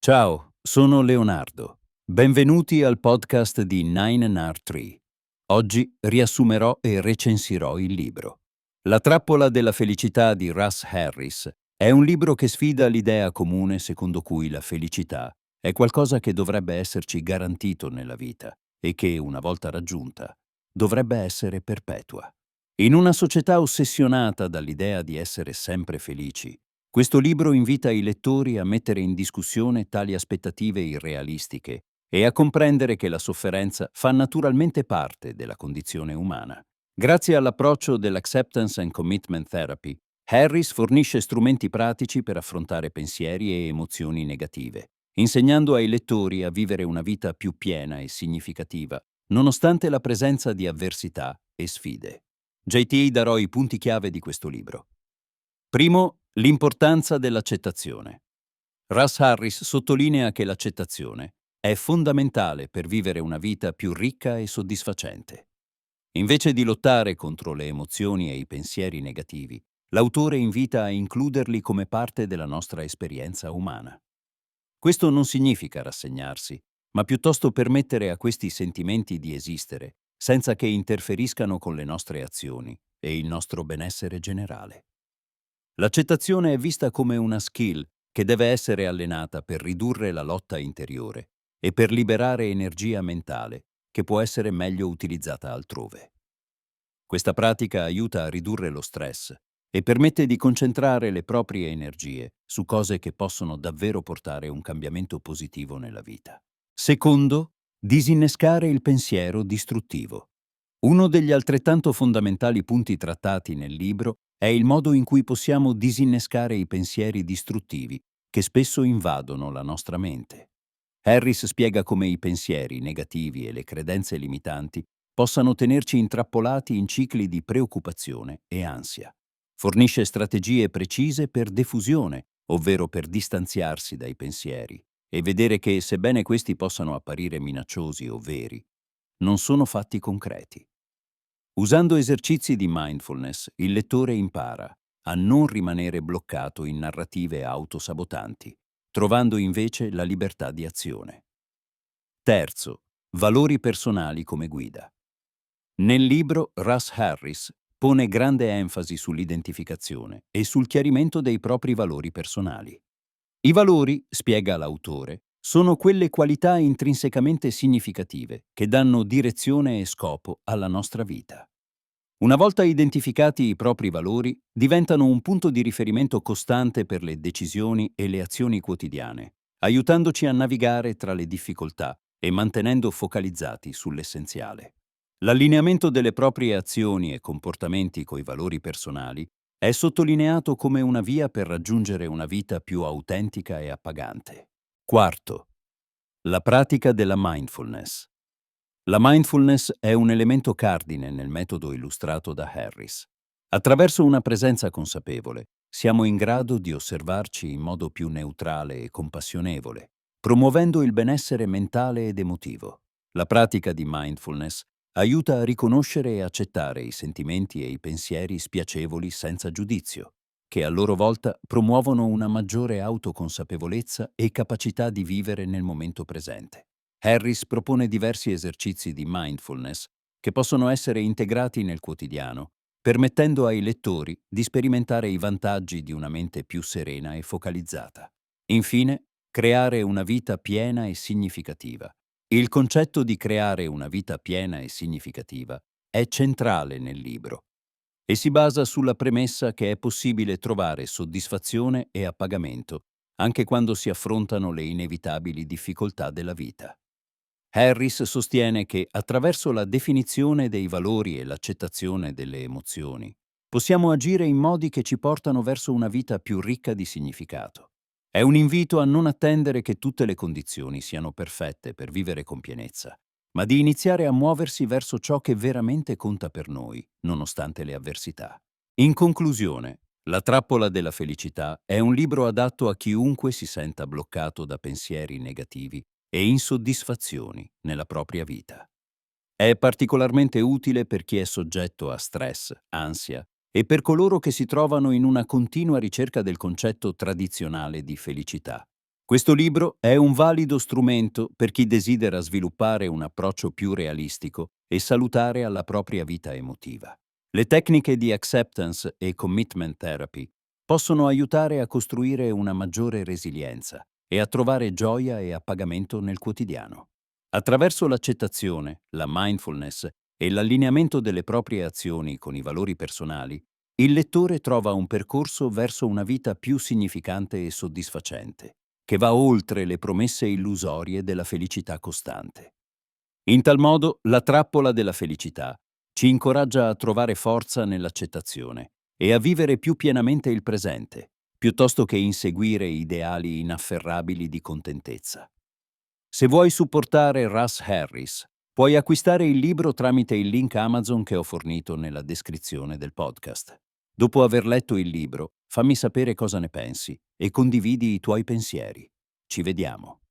Ciao, sono Leonardo. Benvenuti al podcast di Nine and Tree. Oggi riassumerò e recensirò il libro. La trappola della felicità di Russ Harris è un libro che sfida l'idea comune secondo cui la felicità è qualcosa che dovrebbe esserci garantito nella vita e che, una volta raggiunta, dovrebbe essere perpetua. In una società ossessionata dall'idea di essere sempre felici, questo libro invita i lettori a mettere in discussione tali aspettative irrealistiche e a comprendere che la sofferenza fa naturalmente parte della condizione umana. Grazie all'approccio dell'Acceptance and Commitment Therapy, Harris fornisce strumenti pratici per affrontare pensieri e emozioni negative, insegnando ai lettori a vivere una vita più piena e significativa, nonostante la presenza di avversità e sfide. JT darò i punti chiave di questo libro. Primo, l'importanza dell'accettazione. Russ Harris sottolinea che l'accettazione è fondamentale per vivere una vita più ricca e soddisfacente. Invece di lottare contro le emozioni e i pensieri negativi, l'autore invita a includerli come parte della nostra esperienza umana. Questo non significa rassegnarsi, ma piuttosto permettere a questi sentimenti di esistere, senza che interferiscano con le nostre azioni e il nostro benessere generale. L'accettazione è vista come una skill che deve essere allenata per ridurre la lotta interiore e per liberare energia mentale che può essere meglio utilizzata altrove. Questa pratica aiuta a ridurre lo stress e permette di concentrare le proprie energie su cose che possono davvero portare un cambiamento positivo nella vita. Secondo, disinnescare il pensiero distruttivo. Uno degli altrettanto fondamentali punti trattati nel libro è il modo in cui possiamo disinnescare i pensieri distruttivi che spesso invadono la nostra mente. Harris spiega come i pensieri negativi e le credenze limitanti possano tenerci intrappolati in cicli di preoccupazione e ansia. Fornisce strategie precise per defusione, ovvero per distanziarsi dai pensieri, e vedere che, sebbene questi possano apparire minacciosi o veri, non sono fatti concreti. Usando esercizi di mindfulness, il lettore impara a non rimanere bloccato in narrative autosabotanti, trovando invece la libertà di azione. Terzo, valori personali come guida. Nel libro Russ Harris pone grande enfasi sull'identificazione e sul chiarimento dei propri valori personali. I valori, spiega l'autore, sono quelle qualità intrinsecamente significative che danno direzione e scopo alla nostra vita. Una volta identificati i propri valori, diventano un punto di riferimento costante per le decisioni e le azioni quotidiane, aiutandoci a navigare tra le difficoltà e mantenendo focalizzati sull'essenziale. L'allineamento delle proprie azioni e comportamenti coi valori personali è sottolineato come una via per raggiungere una vita più autentica e appagante. Quarto, la pratica della mindfulness. La mindfulness è un elemento cardine nel metodo illustrato da Harris. Attraverso una presenza consapevole, siamo in grado di osservarci in modo più neutrale e compassionevole, promuovendo il benessere mentale ed emotivo. La pratica di mindfulness aiuta a riconoscere e accettare i sentimenti e i pensieri spiacevoli senza giudizio, che a loro volta promuovono una maggiore autoconsapevolezza e capacità di vivere nel momento presente. Harris propone diversi esercizi di mindfulness che possono essere integrati nel quotidiano, permettendo ai lettori di sperimentare i vantaggi di una mente più serena e focalizzata. Infine, creare una vita piena e significativa. Il concetto di creare una vita piena e significativa è centrale nel libro e si basa sulla premessa che è possibile trovare soddisfazione e appagamento anche quando si affrontano le inevitabili difficoltà della vita. Harris sostiene che attraverso la definizione dei valori e l'accettazione delle emozioni possiamo agire in modi che ci portano verso una vita più ricca di significato. È un invito a non attendere che tutte le condizioni siano perfette per vivere con pienezza, ma di iniziare a muoversi verso ciò che veramente conta per noi, nonostante le avversità. In conclusione, La trappola della felicità è un libro adatto a chiunque si senta bloccato da pensieri negativi e insoddisfazioni nella propria vita. È particolarmente utile per chi è soggetto a stress, ansia e per coloro che si trovano in una continua ricerca del concetto tradizionale di felicità. Questo libro è un valido strumento per chi desidera sviluppare un approccio più realistico e salutare alla propria vita emotiva. Le tecniche di acceptance e commitment therapy possono aiutare a costruire una maggiore resilienza e a trovare gioia e appagamento nel quotidiano. Attraverso l'accettazione, la mindfulness e l'allineamento delle proprie azioni con i valori personali, il lettore trova un percorso verso una vita più significante e soddisfacente, che va oltre le promesse illusorie della felicità costante. In tal modo, la trappola della felicità ci incoraggia a trovare forza nell'accettazione e a vivere più pienamente il presente, piuttosto che inseguire ideali inafferrabili di contentezza. Se vuoi supportare Russ Harris, puoi acquistare il libro tramite il link Amazon che ho fornito nella descrizione del podcast. Dopo aver letto il libro, fammi sapere cosa ne pensi e condividi i tuoi pensieri. Ci vediamo.